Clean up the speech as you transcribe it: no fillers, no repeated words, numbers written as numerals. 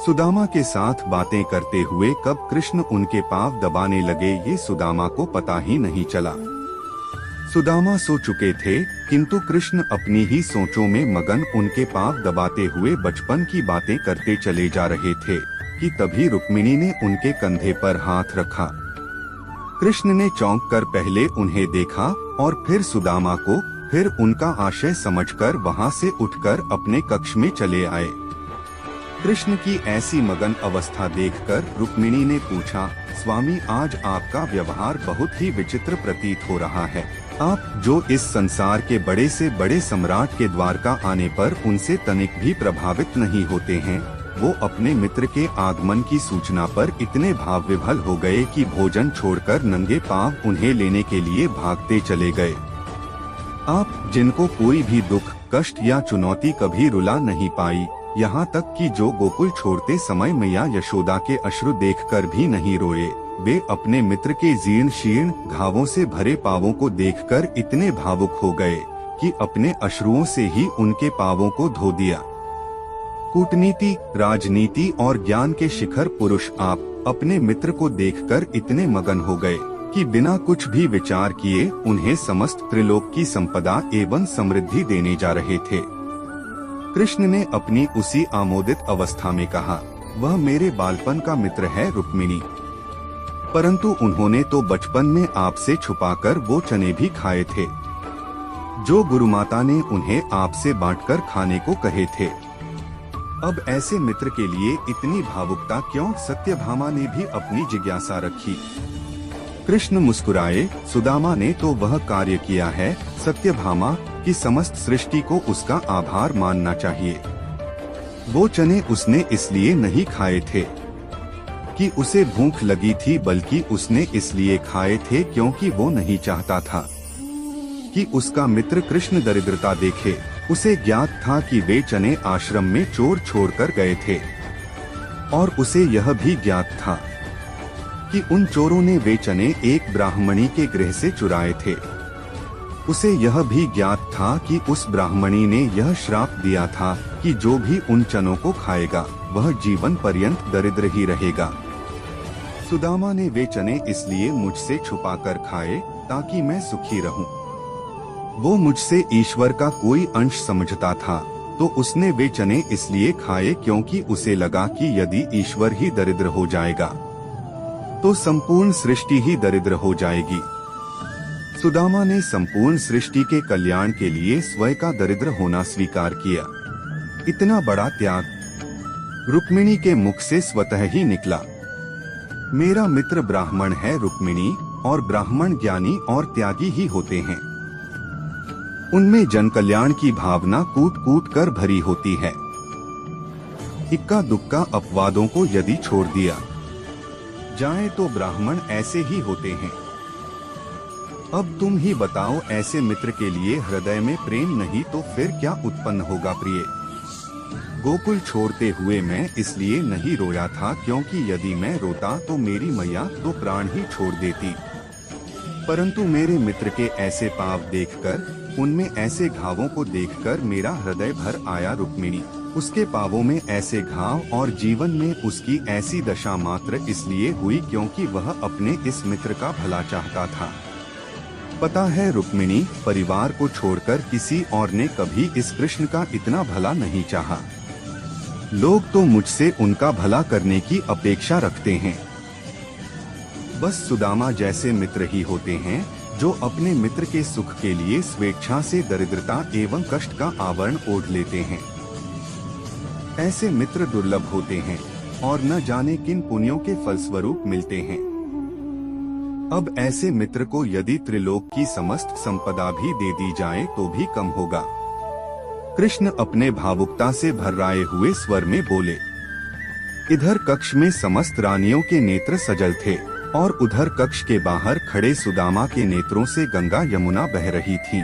सुदामा के साथ बातें करते हुए कब कृष्ण उनके पांव दबाने लगे ये सुदामा को पता ही नहीं चला। सुदामा सो चुके थे, किंतु कृष्ण अपनी ही सोचों में मगन उनके पांव दबाते हुए बचपन की बातें करते चले जा रहे थे कि तभी रुक्मिणी ने उनके कंधे पर हाथ रखा। कृष्ण ने चौंक कर पहले उन्हें देखा और फिर सुदामा को, फिर उनका आशय समझकर वहां से उठकर अपने कक्ष में चले आए। कृष्ण की ऐसी मगन अवस्था देखकर रुक्मिणी ने पूछा, स्वामी आज आपका व्यवहार बहुत ही विचित्र प्रतीत हो रहा है। आप जो इस संसार के बड़े से बड़े सम्राट के द्वारका आने पर उनसे तनिक भी प्रभावित नहीं होते हैं, वो अपने मित्र के आगमन की सूचना पर इतने भाव विभल हो गए कि भोजन छोड़कर नंगे पांव उन्हें लेने के लिए भागते चले गए। आप जिनको कोई भी दुख, कष्ट या चुनौती कभी रुला नहीं पाई, यहाँ तक कि जो गोकुल छोड़ते समय मैया यशोदा के अश्रु देखकर भी नहीं रोए, वे अपने मित्र के जीर्ण शीर्ण घावों से भरे पावों को देखकर इतने भावुक हो गए कि अपने अश्रुओं से ही उनके पावों को धो दिया। कूटनीति, राजनीति और ज्ञान के शिखर पुरुष आप अपने मित्र को देखकर इतने मगन हो गए कि बिना कुछ भी विचार किए उन्हें समस्त त्रिलोक की संपदा एवं समृद्धि देने जा रहे थे। कृष्ण ने अपनी उसी आमोदित अवस्था में कहा, वह मेरे बालपन का मित्र है रुक्मिणी, परंतु उन्होंने तो बचपन में आपसे छुपाकर वो चने भी खाए थे जो गुरुमाता ने उन्हें आपसे बांटकर खाने को कहे थे। अब ऐसे मित्र के लिए इतनी भावुकता क्यों? सत्यभामा ने भी अपनी जिज्ञासा रखी। कृष्ण मुस्कुराए, सुदामा ने तो वह कार्य किया है सत्यभामा कि समस्त सृष्टि को उसका आभार मानना चाहिए। वो चने उसने इसलिए नहीं खाए थे कि उसे भूख लगी थी, बल्कि उसने इसलिए खाए थे क्योंकि वो नहीं चाहता था कि उसका मित्र कृष्ण दरिद्रता देखे। उसे ज्ञात था कि वे चने आश्रम में चोर छोड़कर गए थे और उसे यह भी ज्ञात था कि उन चोरों ने वे चने एक ब्राह्मणी के गृह से चुराए थे। उसे यह भी ज्ञात था कि उस ब्राह्मणी ने यह श्राप दिया था कि जो भी उन चनों को खाएगा वह जीवन पर्यंत दरिद्र ही रहेगा। सुदामा ने वे चने इसलिए मुझसे छुपाकर खाए ताकि मैं सुखी रहूं। वो मुझसे ईश्वर का कोई अंश समझता था, तो उसने वे चने इसलिए खाए क्योंकि उसे लगा कि यदि ईश्वर ही दरिद्र हो जाएगा तो संपूर्ण सृष्टि ही दरिद्र हो जाएगी। सुदामा ने संपूर्ण सृष्टि के कल्याण के लिए स्वयं का दरिद्र होना स्वीकार किया। इतना बड़ा त्याग रुक्मिणी के मुख से स्वतः ही निकला। मेरा मित्र ब्राह्मण है रुक्मिणी, और ब्राह्मण ज्ञानी और त्यागी ही होते हैं। उनमें जन कल्याण की भावना कूट कूट कर भरी होती है। इक्का दुक्का अपवादों को यदि छोड़ दिया जाए तो ब्राह्मण ऐसे ही होते हैं। अब तुम ही बताओ, ऐसे मित्र के लिए हृदय में प्रेम नहीं तो फिर क्या उत्पन्न होगा प्रिय? गोकुल छोड़ते हुए मैं इसलिए नहीं रोया था क्योंकि यदि मैं रोता तो मेरी मैया तो प्राण ही छोड़ देती, परंतु मेरे मित्र के ऐसे पांव देखकर, उनमें ऐसे घावों को देखकर मेरा हृदय भर आया। रुक्मिणी, उसके पावों में ऐसे घाव और जीवन में उसकी ऐसी दशा मात्र इसलिए हुई क्योंकि वह अपने इस मित्र का भला चाहता था। पता है रुक्मिणी, परिवार को छोड़कर किसी और ने कभी इस कृष्ण का इतना भला नहीं चाहा। लोग तो मुझसे उनका भला करने की अपेक्षा रखते हैं। बस सुदामा जैसे मित्र ही होते हैं जो अपने मित्र के सुख के लिए स्वेच्छा से दरिद्रता एवं कष्ट का आवरण ओढ़ लेते हैं। ऐसे मित्र दुर्लभ होते हैं और न जाने किन पुण्यों के फलस्वरूप मिलते हैं। अब ऐसे मित्र को यदि त्रिलोक की समस्त संपदा भी दे दी जाए तो भी कम होगा। कृष्ण अपने भावुकता से भर्राए हुए स्वर में बोले। इधर कक्ष में समस्त रानियों के नेत्र सजल थे और उधर कक्ष के बाहर खड़े सुदामा के नेत्रों से गंगा यमुना बह रही थी।